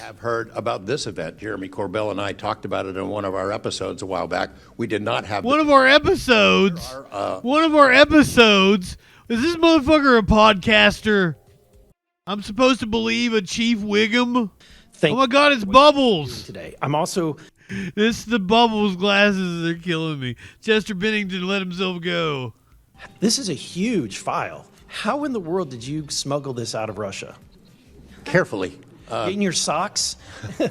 Have heard about this event. Jeremy Corbell and I talked about it in one of our episodes a while back. We did not have one of our episodes. Is this motherfucker a podcaster? I'm supposed to believe a Chief Wiggum? Oh my God, it's Bubbles. Today, I'm also... This is the Bubbles glasses. They're killing me. Chester Bennington let himself go. This is a huge file. How in the world did you smuggle this out of Russia? Carefully. In your socks? I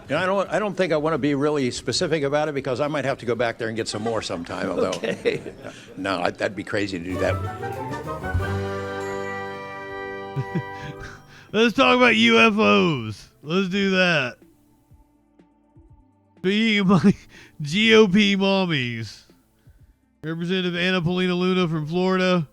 don't think I want to be really specific about it because I might have to go back there and get some more sometime. Although, Okay. No, that'd be crazy to do that. Let's talk about UFOs. Let's do that. Speaking of my GOP mommies, Representative Anna Paulina Luna from Florida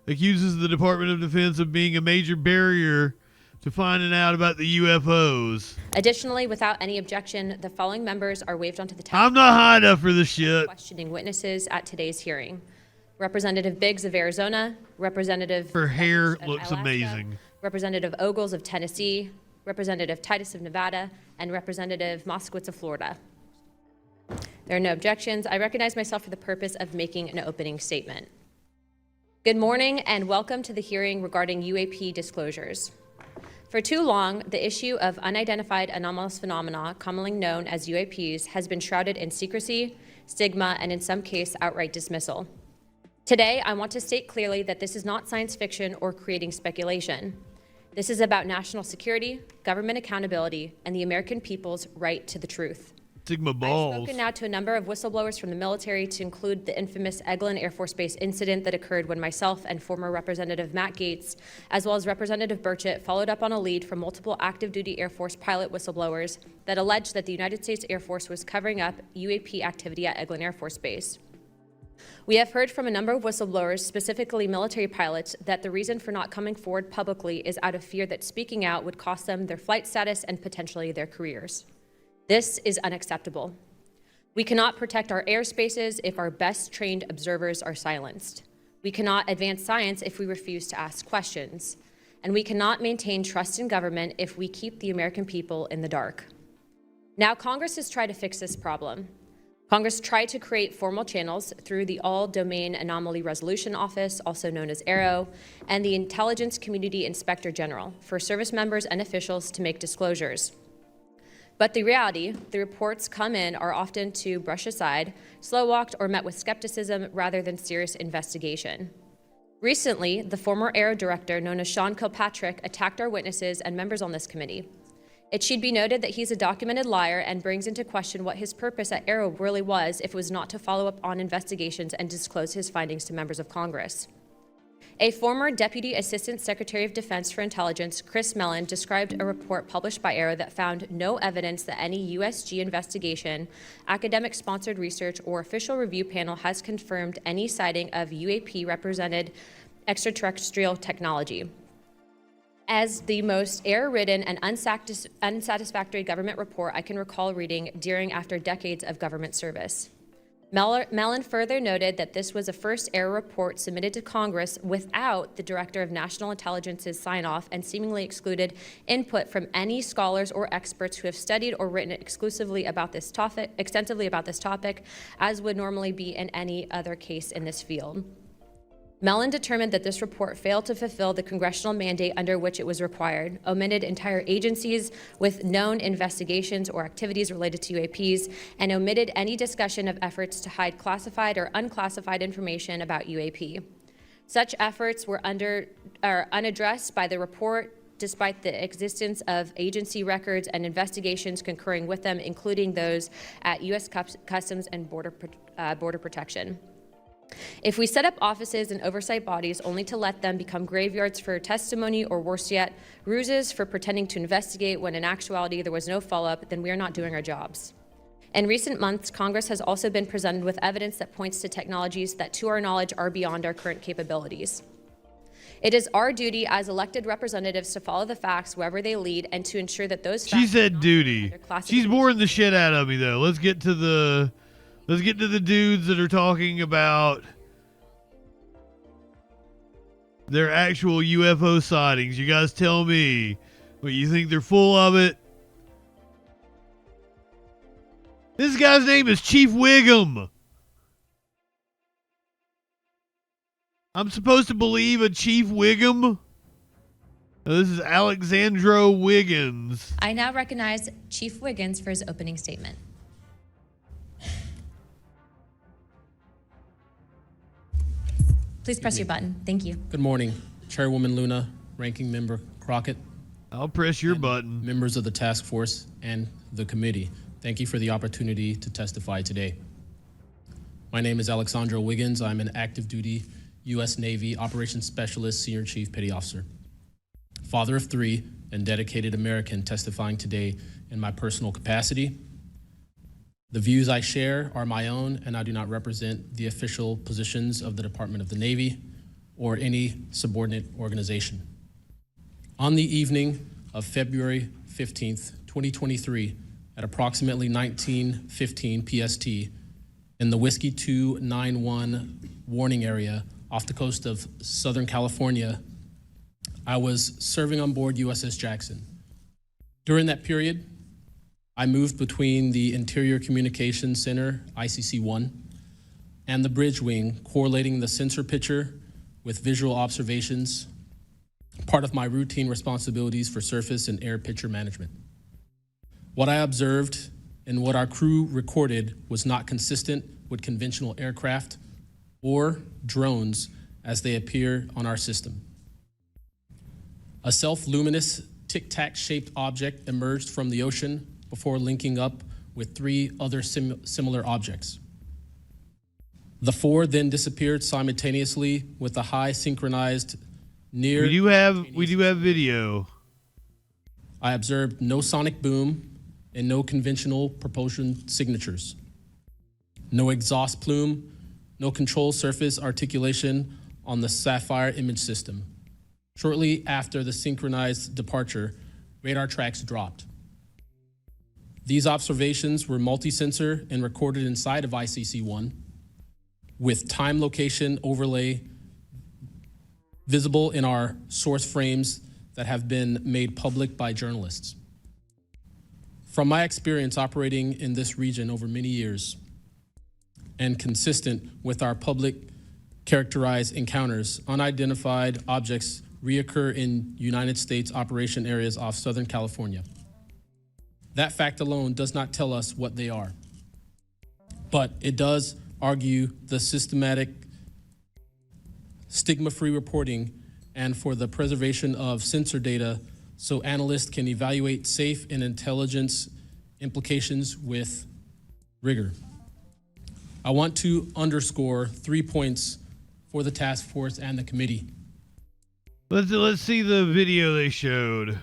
accuses the Department of Defense of being a major barrier to finding out about the UFOs. Additionally, without any objection, the following members are waived onto the task. I'm not high enough for this shit. Questioning witnesses at today's hearing. Representative Biggs of Arizona, Representative... Her hair of looks Alaska, amazing. Representative Ogles of Tennessee, Representative Titus of Nevada, and Representative Moskowitz of Florida. There are no objections. I recognize myself for the purpose of making an opening statement. Good morning and welcome to the hearing regarding UAP disclosures. For too long, the issue of unidentified anomalous phenomena, commonly known as UAPs, has been shrouded in secrecy, stigma, and in some cases, outright dismissal. Today, I want to state clearly that this is not science fiction or creating speculation. This is about national security, government accountability, and the American people's right to the truth. Sigma balls. I've spoken now to a number of whistleblowers from the military, to include the infamous Eglin Air Force Base incident that occurred when myself and former Representative Matt Gaetz, as well as Representative Burchett, followed up on a lead from multiple active duty Air Force pilot whistleblowers that alleged that the United States Air Force was covering up UAP activity at Eglin Air Force Base. We have heard from a number of whistleblowers, specifically military pilots, that the reason for not coming forward publicly is out of fear that speaking out would cost them their flight status and potentially their careers. This is unacceptable. We cannot protect our airspaces if our best trained observers are silenced. We cannot advance science if we refuse to ask questions. And we cannot maintain trust in government if we keep the American people in the dark. Now, Congress has tried to fix this problem. Congress tried to create formal channels through the All-Domain Anomaly Resolution Office, also known as AARO, and the Intelligence Community Inspector General for service members and officials to make disclosures. But the reality, the reports come in are often to brush aside, slow-walked, or met with skepticism rather than serious investigation. Recently, the former AARO director, known as Sean Kilpatrick, attacked our witnesses and members on this committee. It should be noted that he's a documented liar and brings into question what his purpose at AARO really was if it was not to follow up on investigations and disclose his findings to members of Congress. A former Deputy Assistant Secretary of Defense for Intelligence, Chris Mellon, described a report published by AARO that found no evidence that any USG investigation, academic-sponsored research, or official review panel has confirmed any sighting of UAP-represented extraterrestrial technology. As the most error-ridden and unsatisfactory government report I can recall reading after decades of government service. Mellon further noted that this was a first error report submitted to Congress without the Director of National Intelligence's sign-off and seemingly excluded input from any scholars or experts who have studied or written extensively about this topic, as would normally be in any other case in this field. Mellon determined that this report failed to fulfill the congressional mandate under which it was required, omitted entire agencies with known investigations or activities related to UAPs, and omitted any discussion of efforts to hide classified or unclassified information about UAP. Such efforts were unaddressed by the report, despite the existence of agency records and investigations concurring with them, including those at U.S. Customs and Border Protection. If we set up offices and oversight bodies only to let them become graveyards for testimony, or worse yet, ruses for pretending to investigate when in actuality there was no follow-up, then we are not doing our jobs. In recent months, Congress has also been presented with evidence that points to technologies that, to our knowledge, are beyond our current capabilities. It is our duty as elected representatives to follow the facts wherever they lead and to ensure that those facts... She said duty. She's boring the shit out of me, though. Let's get to the dudes that are talking about their actual UFO sightings. You guys tell me, but you think they're full of it, This guy's name is Chief Wiggum. I'm supposed to believe a Chief Wiggum? No, this is Alexandro Wiggins. I now recognize Chief Wiggins for his opening statement. Please press your button. Thank you. Good morning, Chairwoman Luna, Ranking Member Crockett, I'll press your button. members of the task force, and the committee. Thank you for the opportunity to testify today. My name is Alexandro Wiggins. I'm an active duty U.S. Navy Operations Specialist, Senior Chief Petty Officer, father of 3, and dedicated American testifying today in my personal capacity. The views I share are my own, and I do not represent the official positions of the Department of the Navy or any subordinate organization. On the evening of February 15th, 2023, at approximately 19:15 PST, in the Whiskey 291 warning area off the coast of Southern California, I was serving on board USS Jackson. During that period, I moved between the Interior Communications Center, ICC-1, and the bridge wing, correlating the sensor picture with visual observations, part of my routine responsibilities for surface and air picture management. What I observed and what our crew recorded was not consistent with conventional aircraft or drones as they appear on our system. A self-luminous tic-tac shaped object emerged from the ocean before linking up with 3 other similar objects. The 4 then disappeared simultaneously with a high synchronized near. We do have video. I observed no sonic boom and no conventional propulsion signatures. No exhaust plume, no control surface articulation on the Sapphire image system. Shortly after the synchronized departure, radar tracks dropped. These observations were multi-sensor and recorded inside of ICC-1 with time location overlay visible in our source frames that have been made public by journalists. From my experience operating in this region over many years and consistent with our public characterized encounters, unidentified objects reoccur in United States operation areas off Southern California. That fact alone does not tell us what they are, but it does argue the systematic stigma-free reporting and for the preservation of sensor data so analysts can evaluate safe and intelligence implications with rigor. I want to underscore 3 points for the task force and the committee. Let's see the video they showed.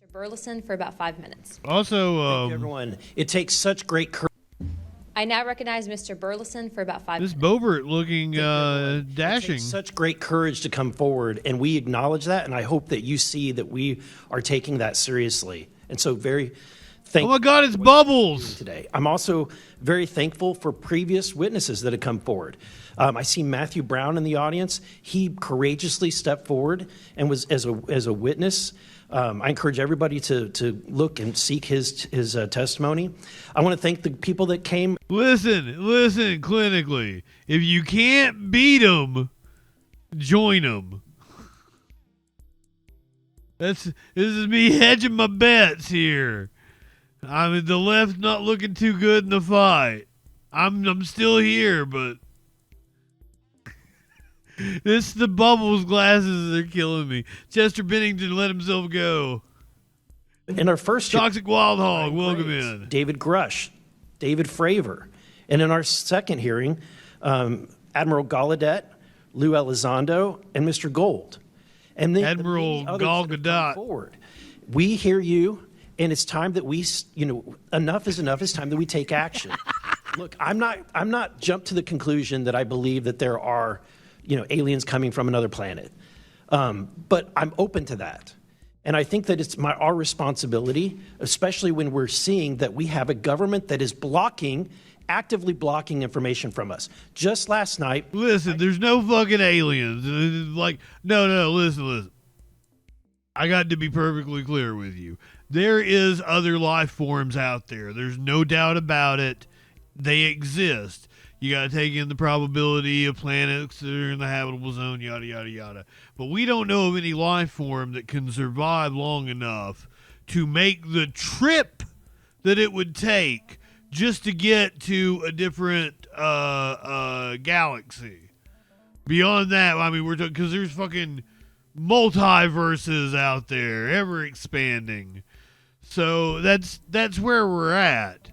Mr. Burleson for about 5 minutes. Also, Everyone, it takes such great courage. I now recognize Mr. Burleson for about 5 this minutes. Bobert looking It dashing. takes such great courage to come forward, and we acknowledge that, and I hope that you see that we are taking that seriously. And so very Oh thankful my God, it's Bubbles. today. I'm also very thankful for previous witnesses that have come forward. I see Matthew Brown in the audience. He courageously stepped forward and was as a witness. I encourage everybody to look and seek his testimony. I want to thank the people that came. Listen, clinically. If you can't beat them, join them. This is me hedging my bets here. I mean, the left not looking too good in the fight. I'm still here, but the Bubbles glasses are killing me. Chester Bennington let himself go. In our first Toxic Wild Hog, Ryan welcome Graves, in. David Grush, David Fravor. And in our second hearing, Admiral Gallaudet, Lou Elizondo, and Mr. Gold. And then Admiral the many others that have come Gallaudet. forward. We hear you, and it's time that we, enough is enough. It's time that we take action. Look, I'm not jumped to the conclusion that I believe that there are, aliens coming from another planet. But I'm open to that. And I think that it's our responsibility, especially when we're seeing that we have a government that is actively blocking information from us. Just last night. Listen, there's no fucking aliens. Like, no, listen. I got to be perfectly clear with you. There is other life forms out there. There's no doubt about it. They exist. You got to take in the probability of planets that are in the habitable zone, yada, yada, yada. But we don't know of any life form that can survive long enough to make the trip that it would take just to get to a different galaxy. Beyond that, I mean, we're talking, because there's fucking multiverses out there, ever expanding. So that's where we're at.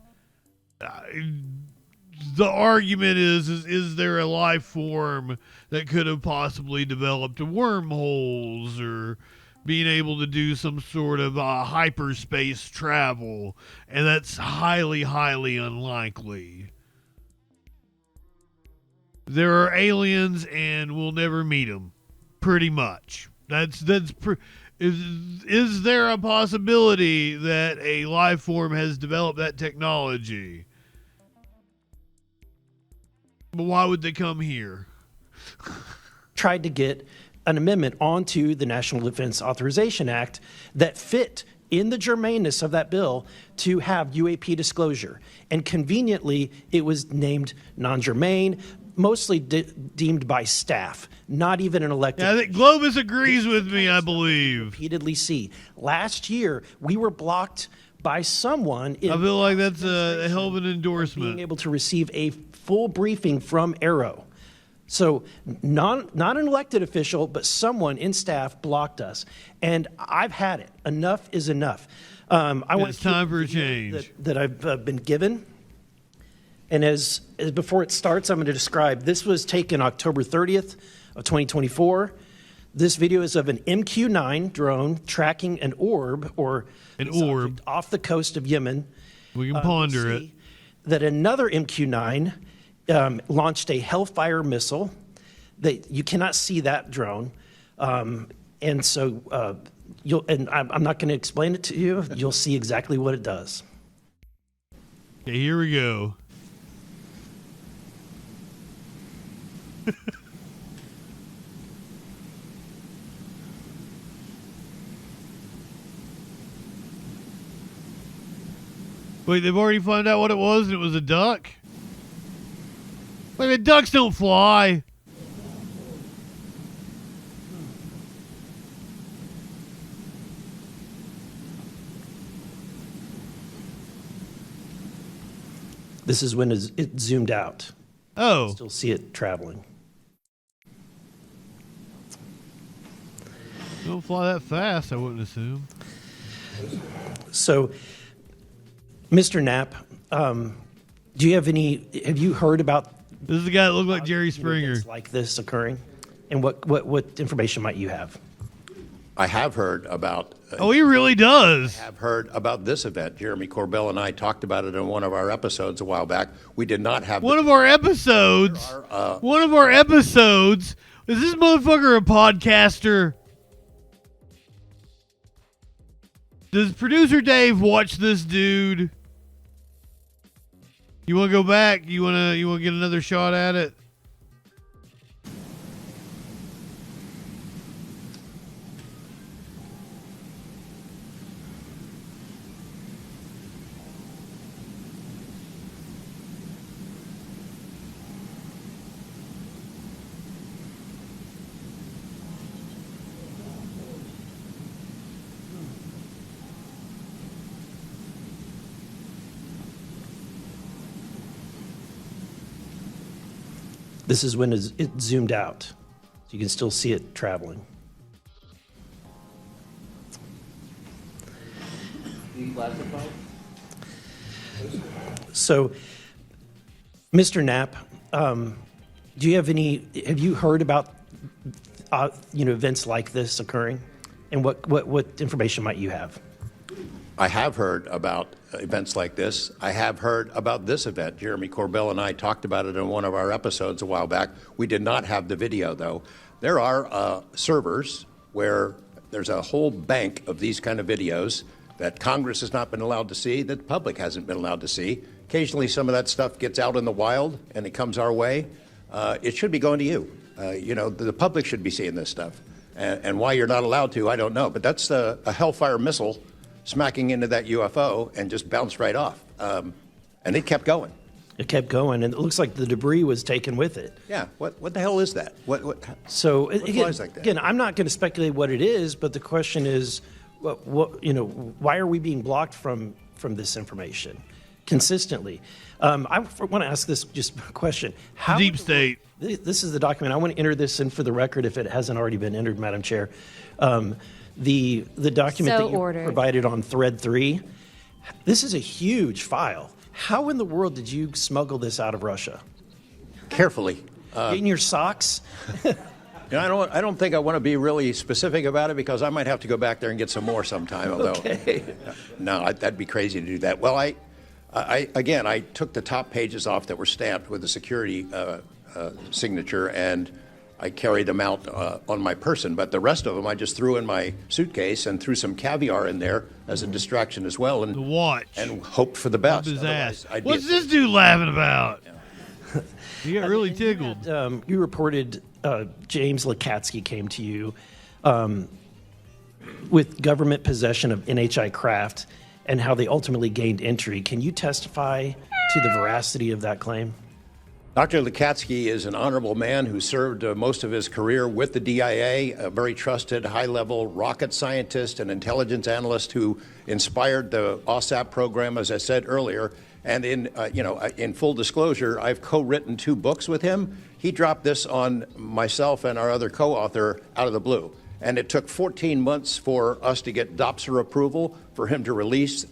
The argument is there a life form that could have possibly developed wormholes or being able to do some sort of hyperspace travel? And that's highly, highly unlikely. There are aliens, and we'll never meet them. Pretty much. Is there a possibility that a life form has developed that technology? But why would they come here? Tried to get an amendment onto the National Defense Authorization Act that fit in the germaneness of that bill to have UAP disclosure. And conveniently, it was named non-germane, mostly deemed by staff, not even an elected. Yeah, I think Globus agrees with me, I believe. Repeatedly see. Last year, we were blocked by someone. I feel like that's a hell of an endorsement. Being able to receive a full briefing from Arrow. So not an elected official, but someone in staff blocked us. And I've had it. Enough is enough. It's time for a change. That I've been given. And as before it starts, I'm going to describe. This was taken October 30th of 2024. This video is of an MQ-9 drone tracking an orb off the coast of Yemen. We can ponder it. That another MQ-9 launched a Hellfire missile. That you cannot see that drone, and so I'm not going to explain it to you. You'll see exactly what it does. Okay, here we go. Wait, they've already found out what it was, and it was a duck? Wait a minute, ducks don't fly. This is when it zoomed out. Oh. Still see it traveling. They don't fly that fast, I wouldn't assume. So, Mr. Knapp, have you heard about This is the guy that looked like Jerry Springer. events like this occurring? And what information might you have? I have heard about. Oh, he really does. Have heard about this event. Jeremy Corbell and I talked about it in one of our episodes a while back. We did not have One of our episodes. Is this motherfucker a podcaster? Does producer Dave watch this dude? You want to go back? You want to get another shot at it? This is when it zoomed out. So you can still see it traveling. So, Mr. Knapp, have you heard about events like this occurring? And what information might you have? I have heard about events like this. I have heard about this event. Jeremy Corbell and I talked about it in one of our episodes a while back. We did not have the video, though. There are servers where there's a whole bank of these kind of videos that Congress has not been allowed to see, that the public hasn't been allowed to see. Occasionally, some of that stuff gets out in the wild, and it comes our way. It should be going to you. The public should be seeing this stuff. And why you're not allowed to, I don't know. But that's a Hellfire missile smacking into that UFO and just bounced right off. And it kept going. It kept going, and it looks like the debris was taken with it. Yeah, what the hell is that? So what again, flies like that? again, I'm not going to speculate what it is, but the question is, why are we being blocked from this information consistently? I want to ask this just question: How Deep state. This is the document. I want to enter this in for the record if it hasn't already been entered, Madam Chair. The document So that you ordered. provided on thread 3. This is a huge file. How in the world did you smuggle this out of Russia? Carefully. In your socks? I don't think I want to be really specific about it because I might have to go back there and get some more sometime. Although, no, that'd be crazy to do that. Well, I took the top pages off that were stamped with the security signature, and I carried them out on my person. But the rest of them I just threw in my suitcase and threw some caviar in there as a distraction as well, The watch. and hoped for the best. Up his Otherwise, ass. I'd be What's this dude laughing about? He got really tickled. You reported James Lakatsky came to you with government possession of NHI craft and how they ultimately gained entry. Can you testify to the veracity of that claim? Dr. Lakatsky is an honorable man who served most of his career with the DIA, a very trusted, high-level rocket scientist and intelligence analyst who inspired the OSAP program, as I said earlier. And in full disclosure, I've co-written 2 books with him. He dropped this on myself and our other co-author out of the blue. And it took 14 months for us to get DOPSR approval for him to release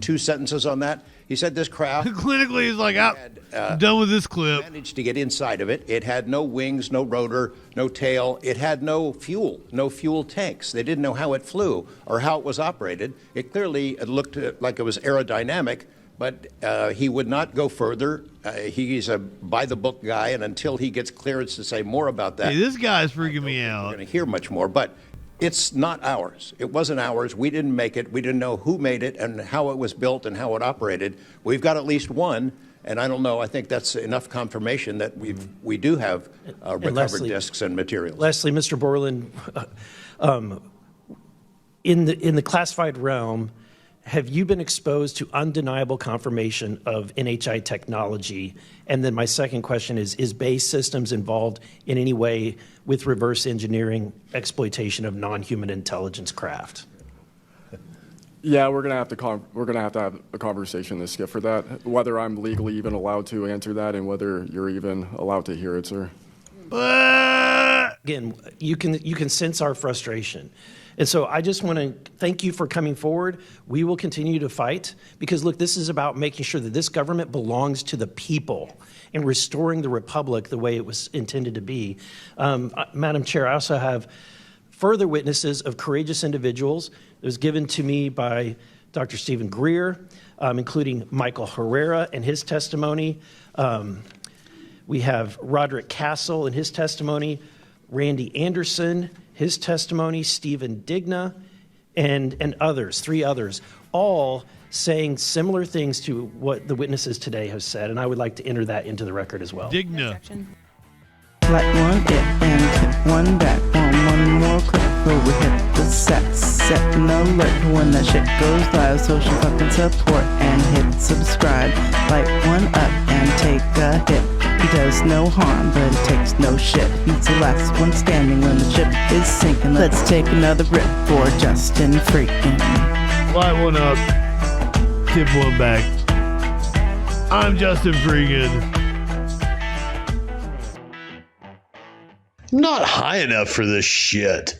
2 sentences on that. He said this craft Clinically, he's like, I'm done with this clip. managed to get inside of it. It had no wings, no rotor, no tail. It had no fuel tanks. They didn't know how it flew or how it was operated. It clearly looked like it was aerodynamic, but he would not go further. He's a by-the-book guy, and until he gets clearance to say more about that, Hey, this guy's freaking me we're out. going to hear much more. But it's not ours. It wasn't ours. We didn't make it. We didn't know who made it and how it was built and how it operated. We've got at least one, and I don't know. I think that's enough confirmation that we do have recovered Leslie- discs and materials. Leslie, Mr. Borland, in the classified realm, have you been exposed to undeniable confirmation of NHI technology? And then my second question is Base Systems involved in any way with reverse engineering exploitation of non-human intelligence craft? Yeah, we're gonna have to have a conversation this skip for that. Whether I'm legally even allowed to answer that, and whether you're even allowed to hear it, sir. Again, you can sense our frustration. And so I just want to thank you for coming forward. We will continue to fight because, look, this is about making sure that this government belongs to the people and restoring the republic the way it was intended to be. Madam Chair, I also have further witnesses of courageous individuals. It was given to me by Dr. Stephen Greer, including Michael Herrera and his testimony. We have Roderick Castle and his testimony, Randy Anderson, his testimony, Stephen Digna, and others, 3 others, all saying similar things to what the witnesses today have said, and I would like to enter that into the record as well. Digna. Like one it and hit one back on one more click before we hit the set an alert when that shit goes live, social fucking support and hit subscribe. Like one up and take a hit. He does no harm, but it takes no shit. He's the last one standing when the ship is sinking. Let's take another rip for JustinFREAKIN. Light one up. Tip one back. I'm JustinFREAKIN. Not high enough for this shit.